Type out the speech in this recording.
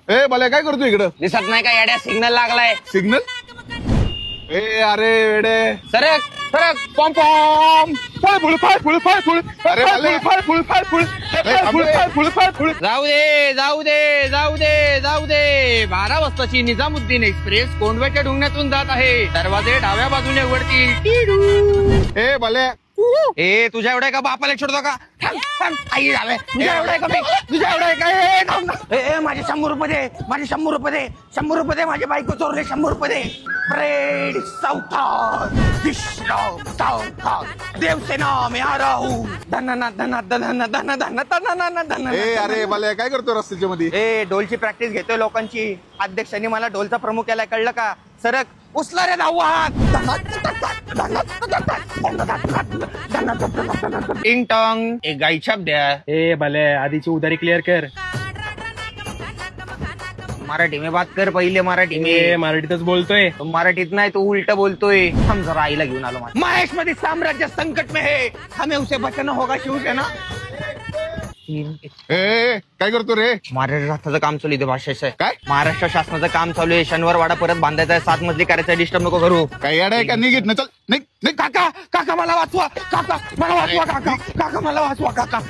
ए भले काय करतो इकडं? दिसत नाही का येड्या सिग्नल लागलाय? सिग्नल? ए अरे वेडे, सरक सरक पॉम पॉम. फाळ फुळ फाळ फुळ फाळ फुळ. अरे भले फाळ फुळ फाळ फुळ फाळ फुळ फाळ फुळ फाळ फुळ. जाऊ दे जाऊ दे जाऊ दे जाऊ दे. 12 वाजताची निजामुद्दीन एक्सप्रेस कोंडव्याच्या ढुंगणातून जात आहे. दरवाजे डाव्या बाजूने उघडतील. ए भले, ए तुझ्या एवढा का बापाला छोडतो का? थांब थांब आई झालंय. तुझ्या एवढा का? तुझ्या एवढा का? ए थांब ना. ए माझे 100 रुपये दे. माझे 100 रुपये दे. 100 रुपये दे. माझी बायको चोरले. 100 रुपये दे. ब्रेड साउथान विष्णू साउथान देवसेना में आ रहा हूँ. धना धना धना धना धना धना धना. ए अरे भले काय करतो रस्त्याच्या मध्ये? ए ढोलची प्रॅक्टिस घेतोय लोकांची. अध्यक्षांनी मला ढोलचा प्रमुख केलाय, कळलं का? सरक उचला रे धावू हात. टिंग टॉंग. एक गाई छाप द्या. ए भले आधीची उधारी क्लिअर कर. मराठी में बात कर पहिले. मराठी ए में. मराठीतच बोलतोय. तो मराठीत नाही, तो उलट बोलतोय. हम जरा आईला घेऊन आलो. महेश मध्ये साम्राज्य संकट में है, हमें उसे बचाना होगा. शिवसेना. ए काय करतो रे? महाराष्ट्र शासनाचं काम चालू आहे भाषेचं. काय? महाराष्ट्र शासनाचं काम चालू आहे. शनिवार वाडा परत बांधायचा आहे. 7 मजली करायचं. डिस्टर्ब नको करू. काय येडा आहे का? निघित ना, चल निघ निघ. काका काका मला वाचवा. काका मला वाचवा. काका काका मला वाचवा. काका